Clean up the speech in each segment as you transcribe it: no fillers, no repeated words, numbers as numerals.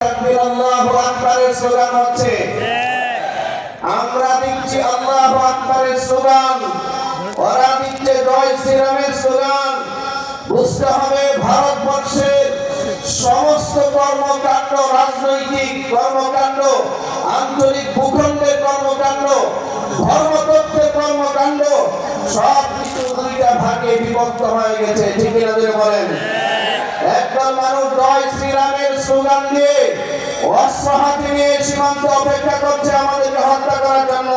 তাকবীর আল্লাহু আকবারের স্লোগান হচ্ছে, আমরা দিচ্ছি আল্লাহু আকবারের স্লোগান, ওরা দিচ্ছে জয় শ্রীরামের স্লোগান। বুঝতে হবে ভারতবর্ষের সমস্ত কর্মকাণ্ড, রাজনৈতিক কর্মকাণ্ড, আঞ্চলিক ভূখণ্ডের কর্মকাণ্ড, ধর্মতত্ত্বের কর্মকাণ্ড সব কিছু দুইটা ভাগে বিভক্ত হয়ে গেছে। ঠিক কিনা বলেন? একদল মানুষ জয় শ্রীরামের স্লোগান দিয়ে অস্ত্র হাতে নিয়ে সীমান্ত অপেক্ষা করছে আমাদেরকে হত্যা করার জন্য,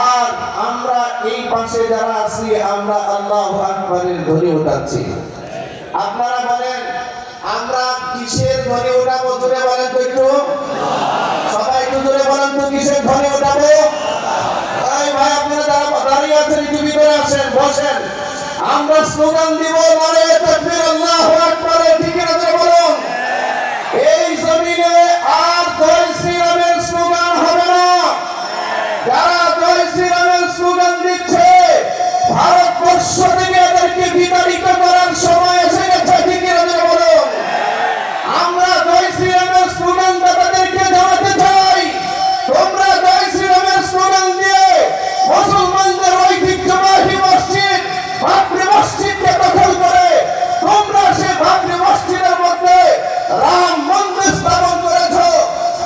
আর আমরা এই পাশে যারা আছি আমরা আল্লাহু আকবারের ধ্বনি উঠাচ্ছি। আপনারা বলেন আমরা কিসের ধ্বনি উঠাবো? জোরে বলেন তো একটু, সবাই একটু জোরে বলেন তো, কিসের ধ্বনি উঠাবো? এই ভাই আপনারা যারা দাঁড়িয়ে আছেন একটু ভিতরে আসেন, বসেন। আমরা স্লোগান দিব নারে তাকবীর আল্লাহু আকবার। ঠিক আছে বলুন, এই জমিনে আর জয় শ্রীরামের স্লোগান হবে না। যারা জয় শ্রীরামের স্লোগান দিচ্ছে ভারতবর্ষ থেকে এদেরকে বিতাড়িত করার সময় এসে গেছে। ঠিক আছে বলুন, আমরা জয় শ্রীরামের স্লোগান দাতাদেরকে জানাতে চাই, তোমরা জয় শ্রীরামের স্লোগান দিয়ে মুসলমানদের ঐতিহ্যবাহী মসজিদ বাবরি মসজিদকে দখল করে তোমরা সে বাবরি মসজিদের মধ্যে রাম মন্দির স্থাপন করেছ।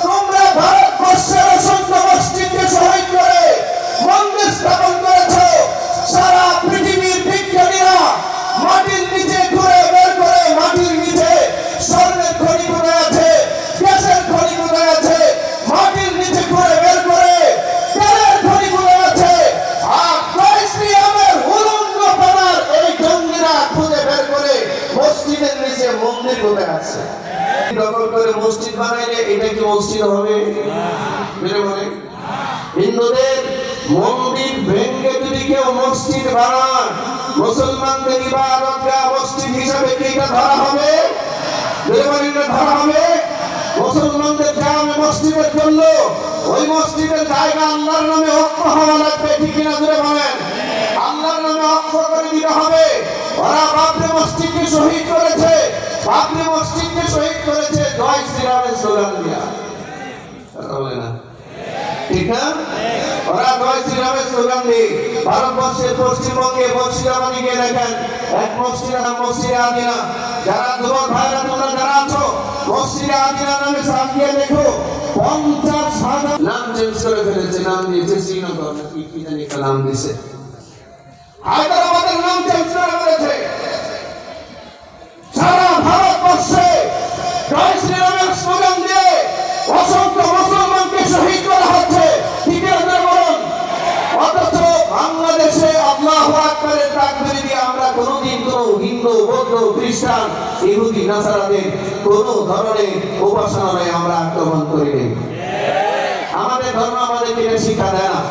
তোমরা ভারতবর্ষের অসংখ্য মসজিদকে শহীদ করে মন্দির স্থাপন করেছ। সারা পৃথিবীর বিজ্ঞানীরা মাটির নিচে ঘুরে বের করে মাটির নিচে স্বর্ণের খনি কোথায় আছে, গ্যাসের খনি কোথায় আছে, মাটির নিচে ঘুরে বের করে তেলের খনি কোথায় আছে, আর জয় শ্রীরামের উলঙ্গ পানার এই জঙ্গিরা খুঁজে বের করে মসজিদের নিচে মন্দির কোথায় আছে। দখল করে মসজিদ বানাইলে এটা কি মসজিদ হবে? হিন্দুদের মন্দির ভেঙে যদি কেউ মসজিদ বানায়, মুসলমানদের ইবাদতগাহ মসজিদ হিসাবে কি এটা ধরা হবে? ধরা হবে? মুসলমানদের জামে মসজিদের জন্য ওই মসজিদের জায়গা আল্লাহর নামে ওয়াকফ হওয়া লাগবে। ঠিক কিনা জোরে বলেন? আল্লাহর নামে ওয়াকফ করে দিতে হবে। ওরা বাবরি মসজিদকে শহীদ করেছে, বাবরি মসজিদকে শহীদ করেছে জয় শ্রীরামের স্লোগান দিয়া। কথা বলে না? ঠিক না? ওরা জয় শ্রীরামের স্লোগান দিয়ে ভারতবর্ষের পশ্চিমবঙ্গে মুর্শিদাবাদে গিয়ে দেখেন এক মসজিদ নাম মসজিদে আদিনা। যারা যুবক ভাইরা তোমরা যারা আছো মসজিদে আদিনা নামে সাজিয়ে দেখো 50,000 নাম চেঞ্জ করে ফেলেছে, নাম দিয়েছে শ্রীনগর নাকি কি জানি একটা নাম দিয়েছে, হায়দ্রাবাদের নাম চেঞ্জ করে ফেলেছে। সারা ভারতবর্ষে জয় শ্রীরামের স্লোগান দিয়ে অসংখ্য মুসলমানকে শহীদ করা হচ্ছে। ঠিক আছে বলুন, অথচ বাংলাদেশে আল্লাহু আকবারের তাকবীর দিয়ে আমরা কোনোদিন কোনো হিন্দু, বৌদ্ধ, খ্রিস্টান, ইহুদি, নাসারাদের কোনো ধরনের উপাসনালয়ে আমরা আক্রমণ করিনি। আমাদের ধর্ম আমাদেরকে এটা শিক্ষা দেয় না।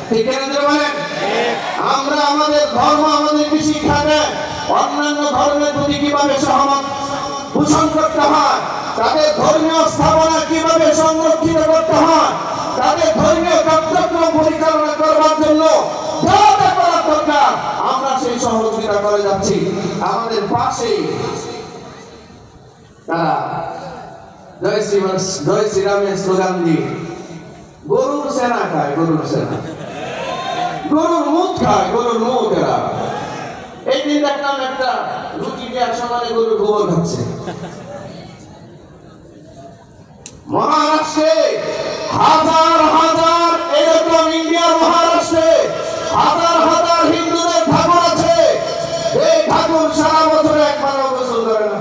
ঠিক আছে বলেন, আমরা আমাদের ধর্ম আমাদেরকে শিক্ষা দেয় অন্যান্য ধর্মের প্রতি কিভাবে সহমত পোষণ করতে হয়, তাদের ধর্মীয় স্থাপনা কিভাবে সংরক্ষিত করতে হয়, তাদের ধর্মীয় কার্যক্রম পরিচালনা করবার জন্য যা যা করা দরকার আমরা সেই সহযোগিতা করে যাচ্ছি। আমাদের পাশে তারা জয় শ্রীরামের স্লোগান দিয়ে গরুর সেনা খায়, গরুর সেনা, গরুর মুখ খায়, গরুর মুখ। এরা এই দিন দেখলাম একটা রুটি দেওয়ার সময় গরুর গোবর খাচ্ছে। মহারাষ্ট্রে হাজার হাজার, এরকম ইন্ডিয়ার মহারাষ্ট্রে হাজার হাজার হিন্দুদের ঠাকুর আছে। এই ঠাকুর সারা বছরে একবার গোসল করে না,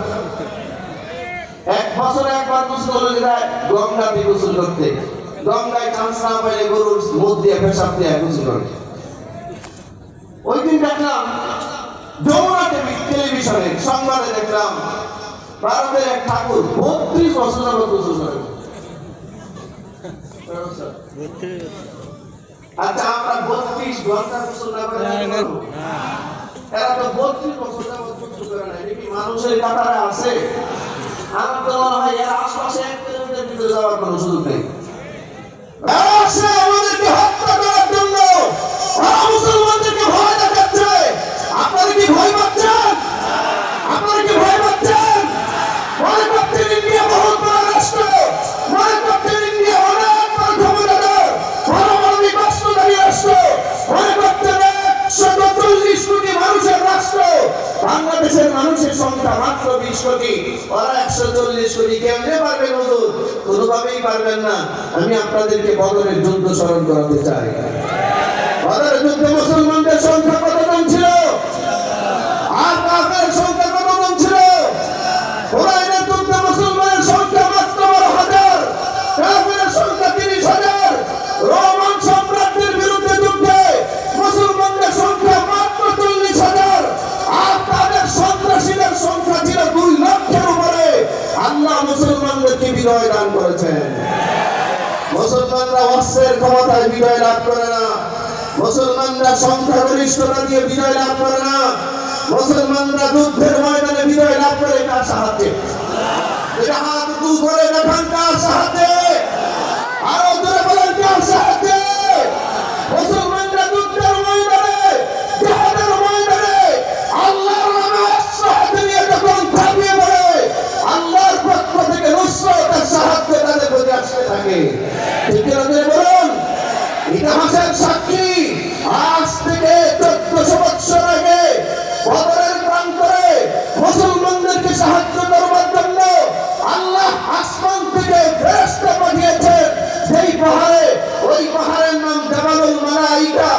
এক বছরে একবার গোসল হয়ে যায় গঙ্গাতে গোসল করতে। গঙ্গায় চান্স না পাইলে গরুর মুখ দিয়ে পেশাব দিয়ে গোসল করে। ওই দিন দেখলাম যমুনা টেলিভিশনে সংবাদে দেখলাম ভারতের এক ঠাকুর 32 বছর যাবত গোসল করে। আচ্ছা আমরা 32 ঘন্টা গোসল না করে এরা তো 32 বছর যাবত গোসল করে না, এটা কি মানুষের কাতারে আছে? আমার তো মনে হয় এর আশপাশে 1 কিলোমিটার ভিতরে যাওয়ার কোনো সুযোগ নেই। আসে আমাদেরকে হত্যা করার জন্য, ওরা মুসলমানদেরকে ভয় দেখাচ্ছে। আপনারা কি ভয় পাচ্ছেন? আপনারা কি ভয় পাচ্ছেন? ভয় পাচ্ছেন? ইন্ডিয়া বহুত বড় বাংলাদেশের মানুষের সংখ্যা মাত্র 20 কোটি, ওরা 140 কোটি। কেমনে পারবেন হুজুর? কোনোভাবেই পারবেন না। আমি আপনাদেরকে বদরের যুদ্ধ স্মরণ করাতে চাই। বদরের যুদ্ধে মুসলমানদের সংখ্যা কতজন ছিল? আর কাফের সংখ্যা কতজন ছিল? হুনাইনের যুদ্ধে মুসলমানের সংখ্যা মাত্র 12,000, কাফেরের সংখ্যা 30,000। রোমান সম্রাটদের বিরুদ্ধে যুদ্ধে মুসলমানদের সংখ্যা মাত্র 40,000, আর তাদের সন্ত্রাসীদের সংখ্যা ছিল 2 লক্ষের উপরে। আল্লাহ মুসলমানদেরকে বিজয় দান করেছেন। মুসলমানরা অস্ত্রের ক্ষমতায় বিজয় লাভ করে না, মুসলমানরা সংখ্যাগরিষ্ঠতা দিয়ে বিজয় লাভ করে না, মুসলমানরা যুদ্ধের ময়দানে বিজয় লাভ করে কার সাহায্যে? হাত উঁচু করে দেখান কার সাহায্যে? আরো জোরে বলেন কার সাহায্যে? মুসলমানরা যুদ্ধের ময়দানে, জিহাদের ময়দানে আল্লাহর নামে অস্ত্র হাতে নিয়ে যখন ঝাঁপিয়ে পড়ে, আল্লাহর পক্ষ থেকে নুসরতের সাহায্য তাদের প্রতি আসতে থাকে। ঠিক আছে বলুন, ইতিহাসের সাক্ষী। আজ থেকে 1400 বছর আগে বদরের প্রান্তরে মুসলমানদেরকে সাহায্য করবার জন্য আল্লাহ আসমান থেকে ফেরেশতা পাঠিয়েছেন। সেই পাহাড়ে, ওই পাহাড়ের নাম জাবালুল মালাইকা।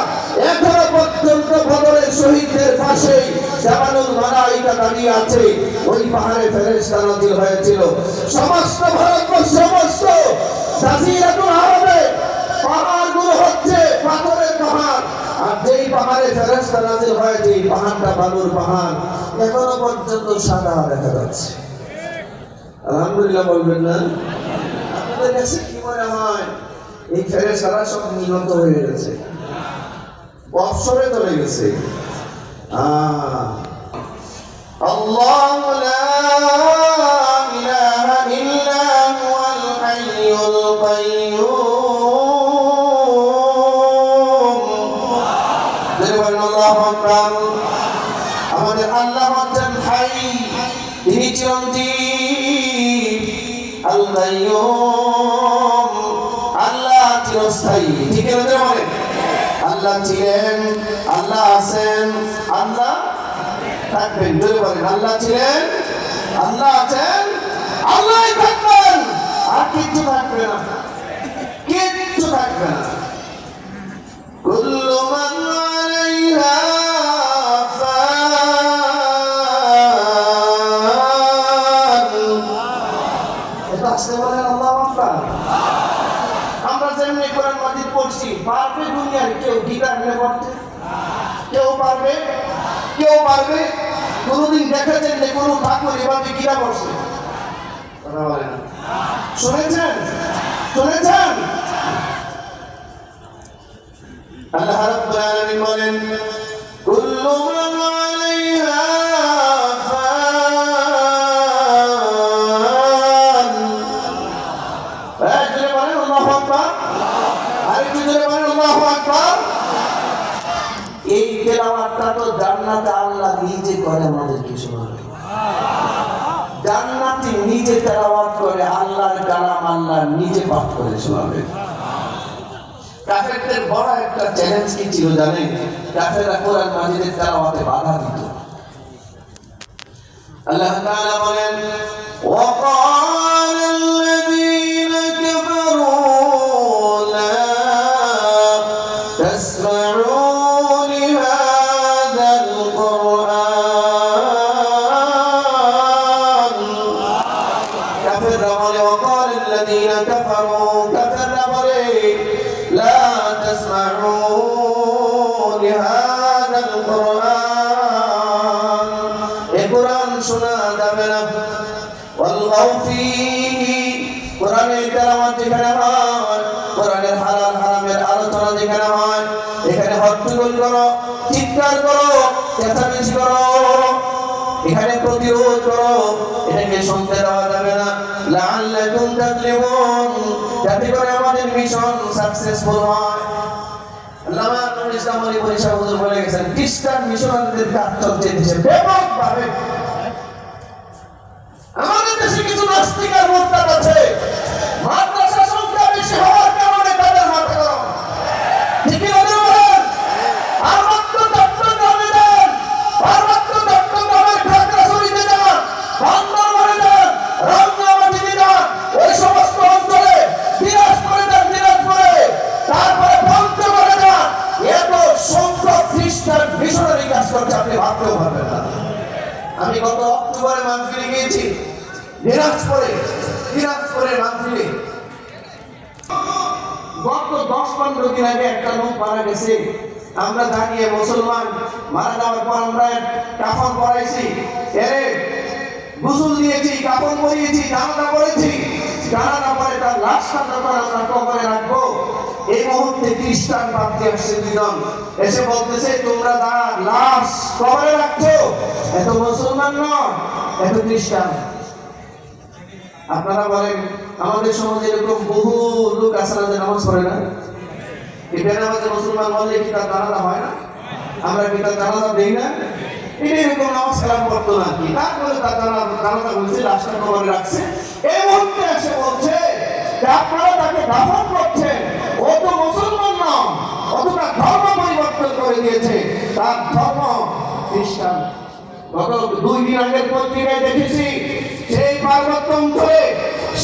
এখনো পর্যন্ত বদরের শহীদদের পাশে জাবালুল মালাইকা দাঁড়িয়ে আছে। ওই পাহাড়ে ফেরেশতা নাযিল হয়েছিল। সমস্ত ভারতবর্ষ, সমস্ত জাজিরাতুল আরবে পাহাড়গুলো হচ্ছে পাথরের পাহাড়। আর যেই পাহাড়ে ফেরেশতা নাযিল হয়েছে, এই পাহাড়টা বালুর পাহাড়। এখনো পর্যন্ত সাদা দেখা যাচ্ছে। আলহামদুলিল্লাহ বলবেন না? আপনাদের কাছে কি মনে হয় এই ফেরেশতারা সব নিহত হয়ে গেছে, বৎসরে চলে গেছে? আল্লাহু লা ইলাহা ইল্লা হুয়াল হাইয়ুল কাইয়্যুম। আল্লাহু আকবার। আমাদের আল্লাহ হচ্ছেন হাই, তিনি চিরঞ্জীব। আল কাইয়্যুম, আল্লাহ চিরস্থায়ী। ঠিক আছে বলেন, আল্লাহ ছিলেন, আল্লাহ আছেন, আল্লাহ থাকবেন। জোরে বলেন, আল্লাহ ছিলেন, আল্লাহ আছেন, আল্লাহই থাকবেন। আর কিচ্ছু থাকবে না, কিচ্ছু থাকবে না। কুল্লু মান আলাইহা ফান। এটা আসলে বলেন আল্লাহু আকবার। আমরা যেমনি কোরআন মাজিদ পড়ছি, পারবে দুনিয়ার কেউ গীতা নিয়ে পড়তে? কেউ পারবে? কেউ পারবে? কোনদিন দেখেছেন যে কোনো ঠাকুর এভাবে গীতা পড়ছে? কথা বলেন না। শুনেছেন? শুনেছেন? আল্লাহ রাব্বুল আলামিন বলেন, কুল্লু মান আলাইহা ফান। জোরে বলেন আল্লাহু আকবার। আরেকটু জোরে বলেন আল্লাহু আকবার। এই তেলাওয়াতটা তো জান্নাতে আল্লাহ নিজে করে আমাদেরকে শোনাবে। জান্নাতি নিজে তেলাওয়াত করে, আল্লাহর কালাম আল্লাহ নিজে পাঠ করে শোনাবে। কাফেরদের বড় একটা চ্যালেঞ্জ কি ছিল জানেন? কাফেররা কোরআন মাজিদের তেলাওয়াতে বাধা দিত। আল্লাহ তাআলা বলেন, وقال الذين كفروا لا تسمعوا لهذا القرآن। কাফেররা বলে, وقال الذين كفروا, কাফেররা বলে, لا تسمعوا لهذا القرآن, এ কোরআন শোনা যাবে না। ওয়ালগাউ ফীহি, কোরআনের তেলাওয়াত যেখানে হয়, কোরআনের হালাল হারামের আলোচনা যেখানে হয়, এখানে হট্টগোল করো, চিৎকার করো, চেঁচামেচি করো, এখানে প্রতিরোধ করো, এটাকে শুনতে দেওয়া যাবে না। লাআল্লাকুম তাগলিবুন, যাতে করে আমাদের মিশন সাকসেসফুল হয়। আল্লামা নুরুল ইসলাম আলী পরিষদ হুজুর বলে গেছেন, খ্রিস্টান মিশনারিদের কাজ চলছে দেশে ব্যাপকভাবে। আমাদের দেশে কিছু নাস্তিক আর মুরতাদ আছে, মাদ্রাসা সংখ্যা বেশি হওয়ার কারণে তাদের মাথা গরম। ঠিক কি বলেন? আর মাত্র চট্টগ্রামে দেন, আর মাত্র চট্টগ্রামে মিছিল দিনাজপুরে মাহফিলে গত 10-15 দিন আগে একটা লোক মারা গেছে। আমরা দাঁড়িয়ে মুসলমান মারা যাওয়ার পর আমরা কাফন পরাইছি, গোসল দিয়েছি, কাফন পরিয়েছি, জানাজা পড়েছি। জানাজা পরে তার লাশটা যখন আমরা কবরে রাখবো, এই মুহূর্তে খ্রিস্টান পাত্রী আসছে দুজন, এসে বলতেছে তোমরা লাশ কবরে রাখছো, এত মুসলমান নয়, এত খ্রিস্টান। আপনারা বলেন আমাদের সমাজে এরকম বহু লোক আছে না যে নামাজ পড়ে না? এই বেনামাজে মুসলমান বললে কি তার জানাজা হয় না? আমরা কি তার জানাজা দেই না? এরকম নামাজ কালাম পড়তো না কি, তারপরে তার জানাজা বলছে, লাশটা কবরে রাখছে। এই মুহূর্তে এসে বলছে যে আপনারা তাকে দাফন করছেন, ও তো মুসলমান না, অতটা ধর্ম পরিবর্তন করে দিয়েছে, তার ধর্ম খ্রিস্টান। গত 2 দিন আগের পত্রিকায় দেখেছি সেই পার্বত্য অঞ্চলে,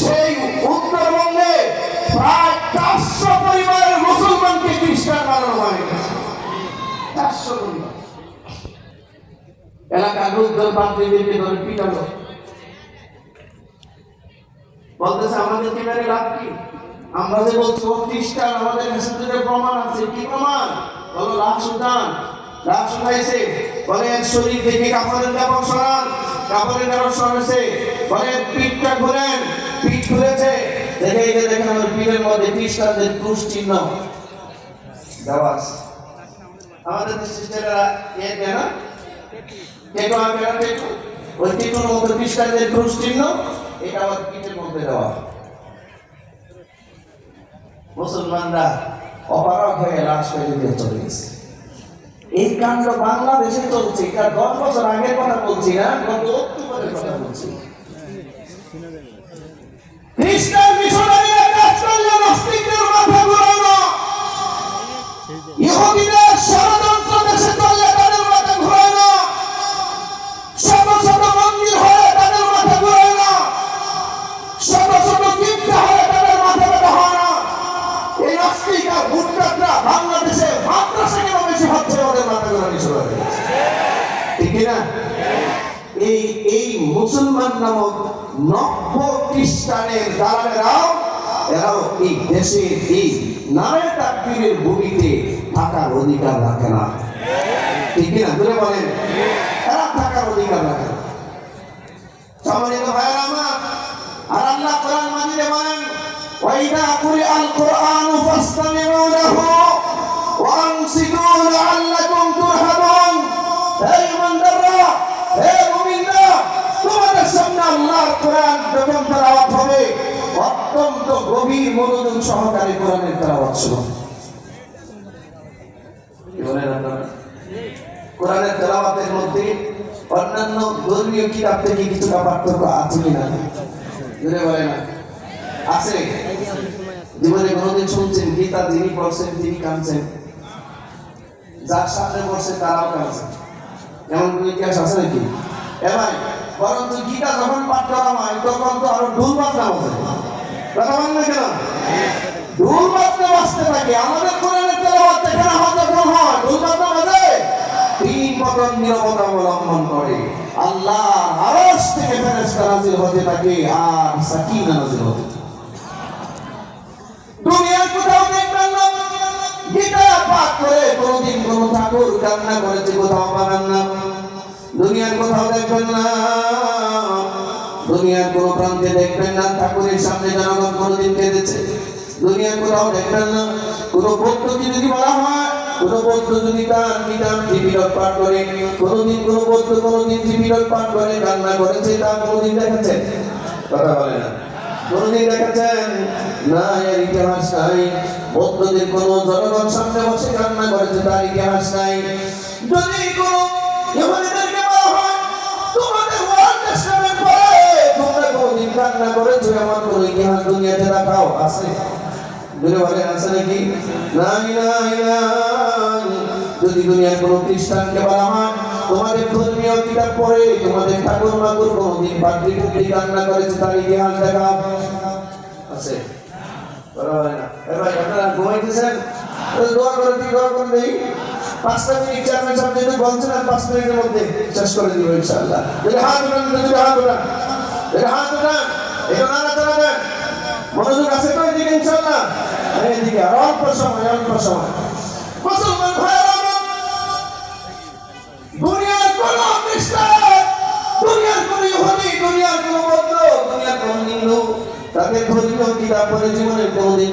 সেই উত্তরবঙ্গে প্রায় 400 পরিবারের মুসলমানকে খ্রিস্টান বানানো হয়। 400 পরিবার এলাকার লোকজন পাত্রীদেরকে ধরে পিটালো, বলতেছে আমাদেরকে মেরে লাভ কি? আমরা যে বলছি ও খ্রিস্টান, আমাদের কাছে প্রমাণ আছে। কি প্রমাণ? বলো লাশ উঠাইছে, বলে শরীর থেকে কাপড়ের কাপড় সরান, কাপড়ের কাপড় সরাইছে, বলে পিঠটা ঘুরেন, পিঠ খুলেছে, দেখেন আমার পিঠের মধ্যে খ্রিস্টানদের ক্রুশ চিহ্ন দেওয়া আছে। আমাদের সিস্টাররা দেয় না, ওই টেটুর মধ্যে খ্রিস্টানদের ক্রুশ চিহ্ন, এটা আবার পিঠের মধ্যে দেওয়া। মুসলমানরা অপারগ হয়ে লাশ ফেলে দিয়ে চলে গেছে। এই কাণ্ড বাংলাদেশে চলছে। এটা 10 বছর আগের কথা বলছি না, গত অক্টোবরের কথা বলছি। খ্রিস্টান মিশনারিরা কাজ করলে নাস্তিকদের মাথা ঘোরানো, ইহুদিদের ষড়যন্ত্র দেশে চললে তাদের মাথা ঘোরানো, শত শত মন্দির হয়ে তাদের মাথা ঘোরানো, শত শত গির্জা হয়ে তাদের মাথা ব্যথা হয় না। এই নাস্তিক আর ভুট্টাকরা বাংলাদেশে মাদ্রাসা কেন বেশি হচ্ছে, ওদের মাথা ঘোরানি শুরু হয়ে গেছে, ঠিক না? এই মুসলমান নামক নব্য খ্রিস্টানের দালালেরাও, এরাও এই দেশে এই নামের তাকবীরের ভূমিতে থাকার অধিকার রাখে না, ঠিক না? বলে বলেন, এরা থাকার অধিকার রাখে না। সম্মানিত ভাইয়েরা আমার, আর আল্লাহ কোরআন মাজিদে বলেন ওয়াইদা কুরআল কুরআনু ফাসতামিউ লাহু ওয়া আনসিতু লাআল্লাকুম তুরহামুন। হে ইমানদাররা, হে মুমিনরা, তোমাদের সামনে আল্লাহর কোরআন যখন তেলাওয়াত হবে, অত্যন্ত গভীর মনোযোগ সহকারে কোরআনের তেলাওয়াত শুনুন। কি বলেন আপনারা? কোরআনের তেলাওয়াতের মধ্যে অন্যান্য ধর্মীয় কিতাব থেকে কিছুটা পার্থক্য আছে কিনা? জোরে বলেন না আছে? জীবনে কোনোদিন শুনছেন গীতা যিনি পড়ছেন তিনি কাঁদছেন, যার সামনে পড়ছে তারাও কাঁদছে, এমন কোন ইতিহাস আছে নাকি? এবার বরঞ্চ গীতা যখন পাঠ করা হয় তখন তো আরো ঢোল বাজনা বাজে, কথা বলেন না কেন? ঢোল বাজনা বাজতে থাকে। আমাদের কোরআনের তেলাওয়াত এখানে হয় যখন হয় ঢোল বাজনা বাজে, 3 পতন নীরবতা অবলম্বন করে। আল্লাহ আরশ থেকে ফেরেশতা নাযিল হতে থাকে আর সাকিনা নাযিল হতে থাকে। দুনিয়ার কোথাও দেখবেন না গীতা পাঠ করে কোনদিন কোন ঠাকুর কান্না করেছে, কোথাও পাবেন না। দুনিয়ার কোথাও দেখবেন না, দুনিয়ার কোন প্রান্তে দেখবেন না ঠাকুরের সামনে জনগণ কোনদিন কেঁদেছে। দুনিয়ার কোথাও দেখবেন না কোন বৌদ্ধকে যদি বলা হয়, কোন বৌদ্ধ যদি তার গীতার ত্রিপিটক পাঠ করে, কোনদিন কোন বৌদ্ধ কোনদিন ত্রিপিটক পাঠ করে কান্না করেছে, তা কোনদিন দেখেছেন? কথা বলে না। কোনদিন দেখেছেন? না, এর ইতিহাস নাই। বৌদ্ধদের কোন জনগণ সামনে বসে কান্না করেছে, তার ইতিহাস নাই। যদি কোন ইহুদিদেরকে বলা হয় তোমাদের ওয়াল টেস্টামেন্ট পড়ে তোমরা কোনদিন কান্না করেছো, এমন কোন ইতিহাস দুনিয়াতে দেখাও আছে? যদি বলেন আছে নাকি? নাই নাই নাই। যদি দুনিয়ার কোন খ্রিস্টানকে বলা হয় তোমাদের ধর্মীয় কিতাব পড়ে তোমাদের ঠাকুর মাকুর কোনদিন পাত্রী পুত্রী কান্না করেছে, তার ইতিহাস দেখাও আছে? বলা হয় না। এবার আপনারা ঘুমাইতেছেন, দোয়া করে দেই। 5 মিনিট চেয়ারম্যান সাহেব যেহেতু বলছেন 5 মিনিটের মধ্যে শেষ করে দিব ইনশাআল্লাহ। যদি হাত উঠান, এটা হাত উঠান, এটা নাড়াচাড়া দেন। মনোযোগ আছে তো এদিকে ইনশাআল্লাহ? এইদিকে আর অল্প সময়, অল্প সময়। মুসলমান ভাইয়েরা আমার, দুনিয়ার কোন খ্রিস্টান, দুনিয়ার কোন ইহুদি, দুনিয়ার কোন বৌদ্ধ, দুনিয়ার কোন হিন্দু তাদের ধর্মীয় কিতাব পড়ে জীবনের কোনদিন